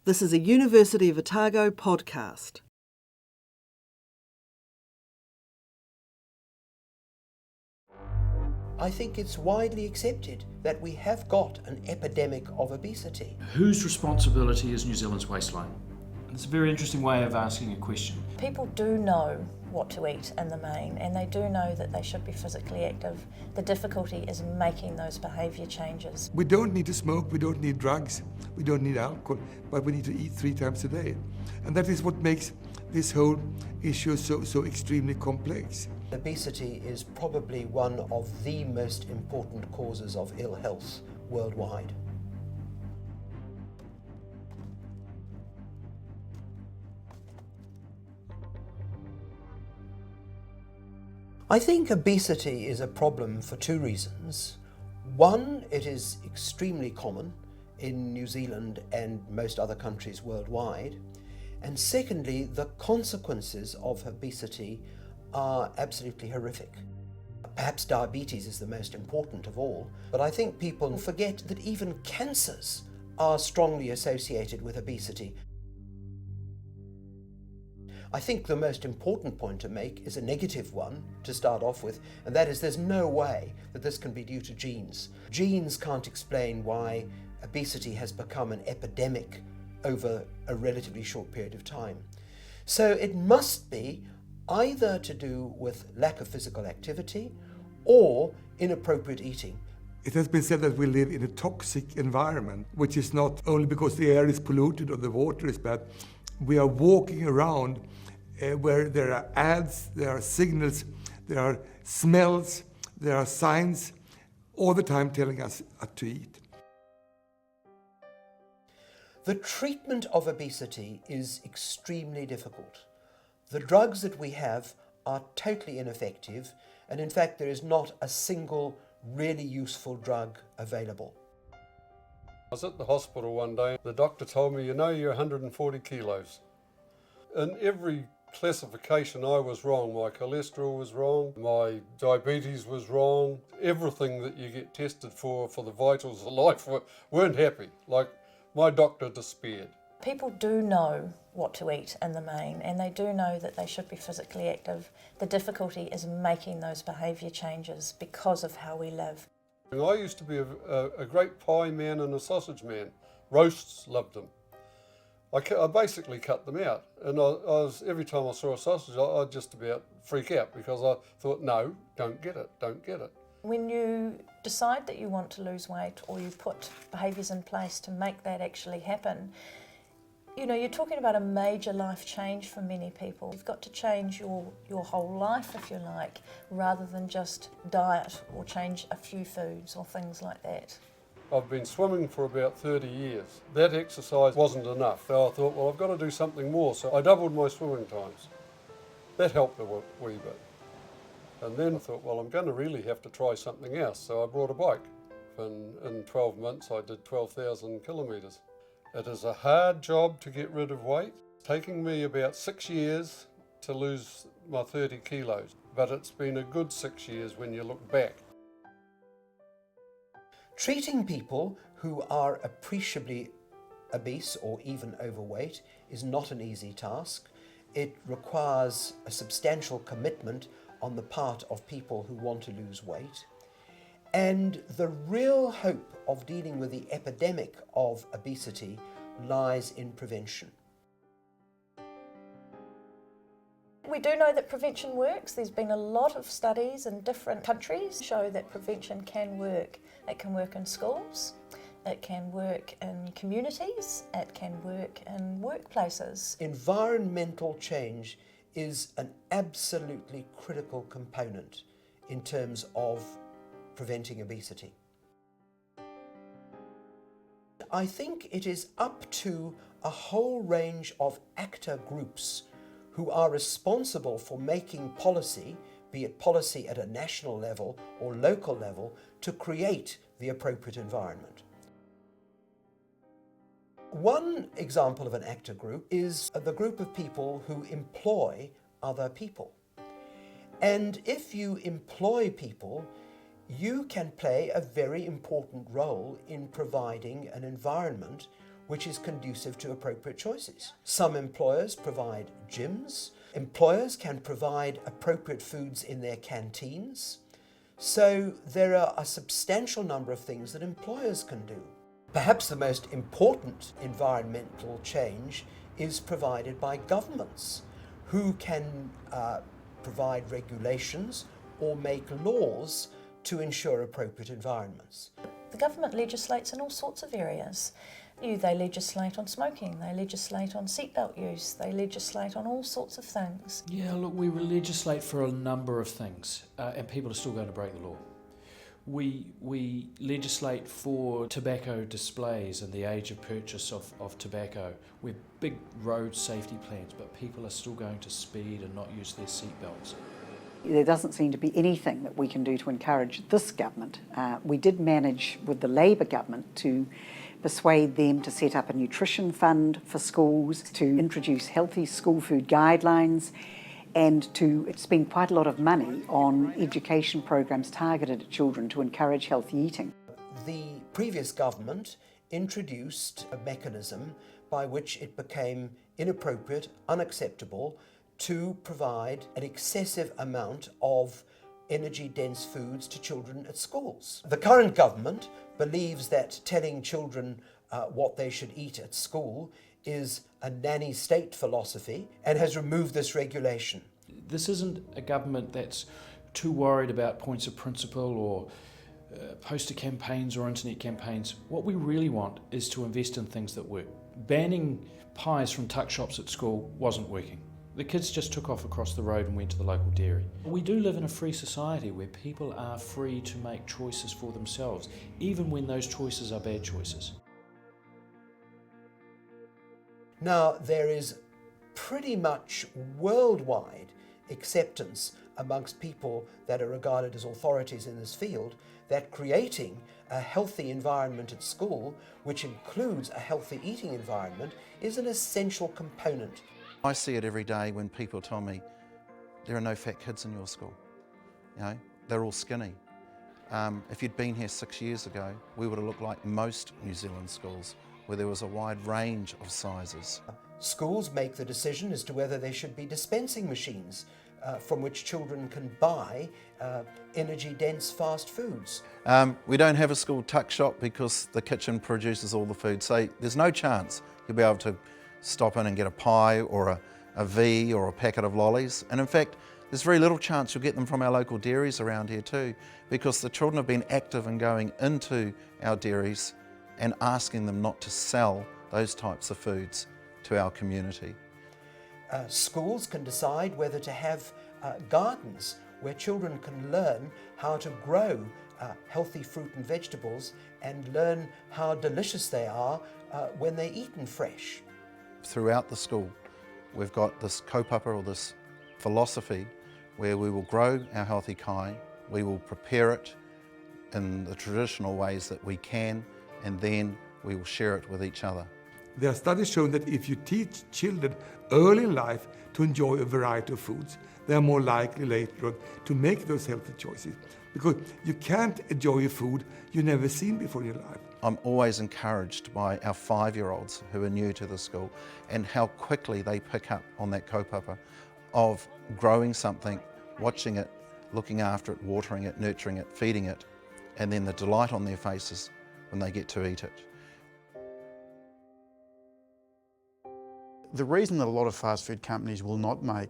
This is a University of Otago podcast. I think it's widely accepted that we have got an epidemic of obesity. Whose responsibility is New Zealand's waistline? It's a very interesting way of asking a question. People do know what to eat in the main, and they do know that they should be physically active. The difficulty is making those behaviour changes. We don't need to smoke, we don't need drugs, we don't need alcohol, but we need to eat 3 times a day. And that is what makes this whole issue so extremely complex. Obesity is probably one of the most important causes of ill health worldwide. I think obesity is a problem for 2 reasons. One, it is extremely common in New Zealand and most other countries worldwide. And secondly, the consequences of obesity are absolutely horrific. Perhaps diabetes is the most important of all, but I think people forget that even cancers are strongly associated with obesity. I think the most important point to make is a negative one to start off with, and that is there's no way that this can be due to genes. Genes can't explain why obesity has become an epidemic over a relatively short period of time. So it must be either to do with lack of physical activity or inappropriate eating. It has been said that we live in a toxic environment, which is not only because the air is polluted or the water is bad. We are walking around where there are ads, there are signals, there are smells, there are signs all the time telling us what to eat. The treatment of obesity is extremely difficult. The drugs that we have are totally ineffective, and in fact there is not a single really useful drug available. I was at the hospital one day. The doctor told me, you're 140 kilos. In every classification I was wrong. My cholesterol was wrong, my diabetes was wrong. Everything that you get tested for the vitals of life weren't happy. Like, my doctor despaired. People do know what to eat in the main, and they do know that they should be physically active. The difficulty is making those behaviour changes because of how we live. I used to be a great pie man and a sausage man. Roasts, loved them. I basically cut them out, and I was every time I saw a sausage I'd just about freak out because I thought, no, don't get it. When you decide that you want to lose weight, or you put behaviours in place to make that actually happen, you're talking about a major life change for many people. You've got to change your whole life, if you like, rather than just diet or change a few foods or things like that. I've been swimming for about 30 years. That exercise wasn't enough. So I thought, well, I've got to do something more. So I doubled my swimming times. That helped a wee bit. And then I thought, well, I'm going to really have to try something else. So I bought a bike. And in 12 months, I did 12,000 kilometres. It is a hard job to get rid of weight. It's taking me about 6 years to lose my 30 kilos. But it's been a good 6 years when you look back. Treating people who are appreciably obese or even overweight is not an easy task. It requires a substantial commitment on the part of people who want to lose weight. And the real hope of dealing with the epidemic of obesity lies in prevention. We do know that prevention works. There's been a lot of studies in different countries show that prevention can work. It can work in schools, it can work in communities, it can work in workplaces. Environmental change is an absolutely critical component in terms of preventing obesity. I think it is up to a whole range of actor groups who are responsible for making policy, be it policy at a national level or local level, to create the appropriate environment. One example of an actor group is the group of people who employ other people. And if you employ people, you can play a very important role in providing an environment which is conducive to appropriate choices. Some employers provide gyms. Employers can provide appropriate foods in their canteens. So there are a substantial number of things that employers can do. Perhaps the most important environmental change is provided by governments, who can provide regulations or make laws to ensure appropriate environments. The government legislates in all sorts of areas. They legislate on smoking, they legislate on seatbelt use, they legislate on all sorts of things. Yeah, look, we legislate for a number of things, and people are still going to break the law. We legislate for tobacco displays and the age of purchase of tobacco. We have big road safety plans, but people are still going to speed and not use their seatbelts. There doesn't seem to be anything that we can do to encourage this government. We did manage with the Labor government to persuade them to set up a nutrition fund for schools, to introduce healthy school food guidelines, and to spend quite a lot of money on education programs targeted at children to encourage healthy eating. The previous government introduced a mechanism by which it became inappropriate, unacceptable to provide an excessive amount of energy-dense foods to children at schools. The current government believes that telling children what they should eat at school is a nanny state philosophy and has removed this regulation. This isn't a government that's too worried about points of principle or poster campaigns or internet campaigns. What we really want is to invest in things that work. Banning pies from tuck shops at school wasn't working. The kids just took off across the road and went to the local dairy. We do live in a free society where people are free to make choices for themselves, even when those choices are bad choices. Now, there is pretty much worldwide acceptance amongst people that are regarded as authorities in this field that creating a healthy environment at school, which includes a healthy eating environment, is an essential component. I see it every day when people tell me there are no fat kids in your school. You know, they're all skinny. If you'd been here 6 years ago, we would have looked like most New Zealand schools, where there was a wide range of sizes. Schools make the decision as to whether there should be dispensing machines from which children can buy energy-dense fast foods. We don't have a school tuck shop because the kitchen produces all the food, so there's no chance you'll be able to stop in and get a pie or a V or a packet of lollies. And in fact, there's very little chance you'll get them from our local dairies around here too, because the children have been active in going into our dairies and asking them not to sell those types of foods to our community. Schools can decide whether to have gardens where children can learn how to grow healthy fruit and vegetables and learn how delicious they are when they're eaten fresh. Throughout the school, we've got this kaupapa or this philosophy where we will grow our healthy kai, we will prepare it in the traditional ways that we can, and then we will share it with each other. There are studies showing that if you teach children early in life to enjoy a variety of foods, they are more likely later on to make those healthy choices. Because you can't enjoy a food you've never seen before in your life. I'm always encouraged by our 5-year-olds who are new to the school and how quickly they pick up on that kaupapa of growing something, watching it, looking after it, watering it, nurturing it, feeding it, and then the delight on their faces when they get to eat it. The reason that a lot of fast food companies will not make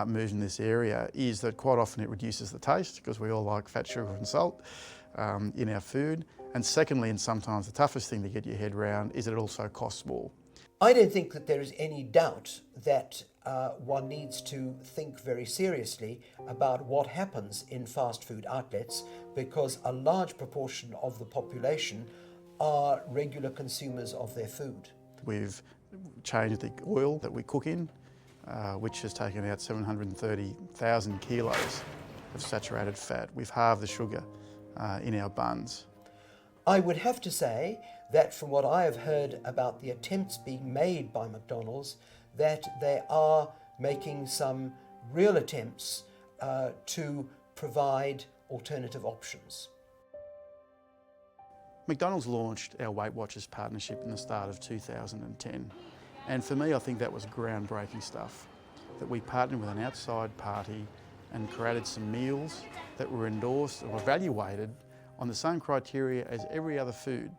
moves in this area is that quite often it reduces the taste, because we all like fat, sugar and salt in our food. And secondly, and sometimes the toughest thing to get your head around, is that it also costs more. I don't think that there is any doubt that one needs to think very seriously about what happens in fast food outlets, because a large proportion of the population are regular consumers of their food. We've changed the oil that we cook in, which has taken out 730,000 kilos of saturated fat. We've halved the sugar in our buns. I would have to say that from what I have heard about the attempts being made by McDonald's, that they are making some real attempts to provide alternative options. McDonald's launched our Weight Watchers partnership in the start of 2010. And for me, I think that was groundbreaking stuff. That we partnered with an outside party and created some meals that were endorsed or evaluated on the same criteria as every other food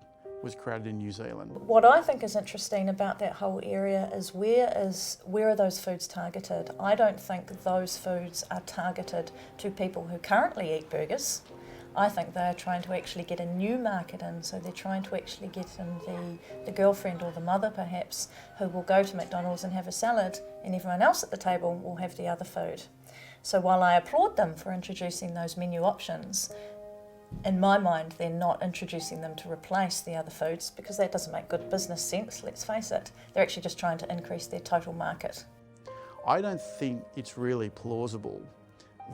was created in New Zealand. What I think is interesting about that whole area is where are those foods targeted? I don't think those foods are targeted to people who currently eat burgers. I think they're trying to actually get a new market in, so they're trying to actually get in the girlfriend or the mother perhaps, who will go to McDonald's and have a salad, and everyone else at the table will have the other food. So while I applaud them for introducing those menu options, in my mind they're not introducing them to replace the other foods, because that doesn't make good business sense, let's face it. They're actually just trying to increase their total market. I don't think it's really plausible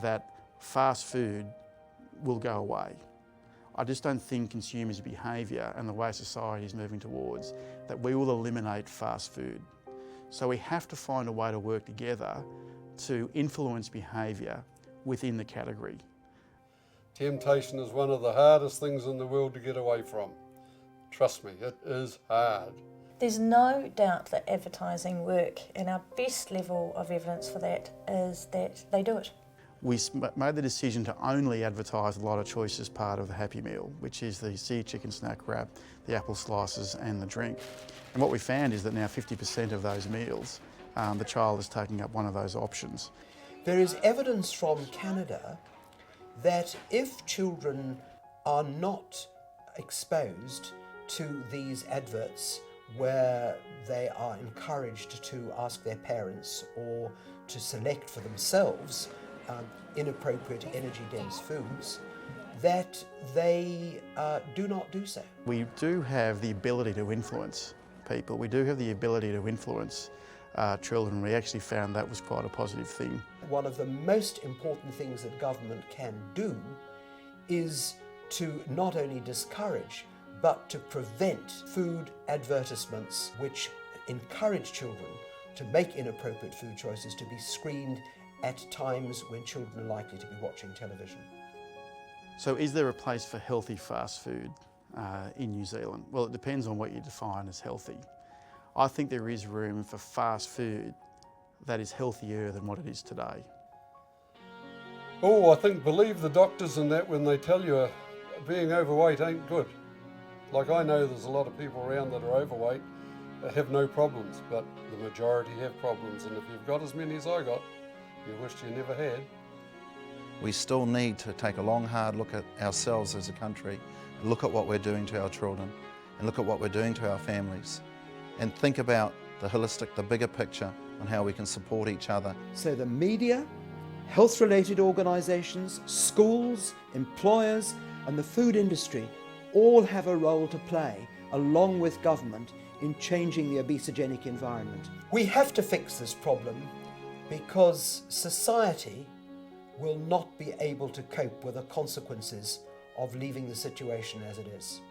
that fast food will go away. I just don't think consumers' behaviour and the way society is moving towards that we will eliminate fast food. So we have to find a way to work together to influence behaviour within the category. Temptation is one of the hardest things in the world to get away from. Trust me, it is hard. There's no doubt that advertising work, and our best level of evidence for that is that they do it. We made the decision to only advertise a lot of choice as part of the Happy Meal, which is the seared chicken snack wrap, the apple slices and the drink. And what we found is that now 50% of those meals, the child is taking up one of those options. There is evidence from Canada that if children are not exposed to these adverts where they are encouraged to ask their parents or to select for themselves inappropriate energy-dense foods, that they do not do so. We do have the ability to influence people. We do have the ability to influence children. We actually found that was quite a positive thing. One of the most important things that government can do is to not only discourage but to prevent food advertisements which encourage children to make inappropriate food choices, to be screened at times when children are likely to be watching television. So is there a place for healthy fast food in New Zealand? Well, it depends on what you define as healthy. I think there is room for fast food that is healthier than what it is today. Oh, I think believe the doctors in that when they tell you being overweight ain't good. Like, I know there's a lot of people around that are overweight that have no problems, but the majority have problems, and if you've got as many as I got, you wished you never had. We still need to take a long, hard look at ourselves as a country, look at what we're doing to our children, and look at what we're doing to our families, and think about the holistic, the bigger picture on how we can support each other. So the media, health-related organisations, schools, employers and the food industry all have a role to play, along with government, in changing the obesogenic environment. We have to fix this problem because society will not be able to cope with the consequences of leaving the situation as it is.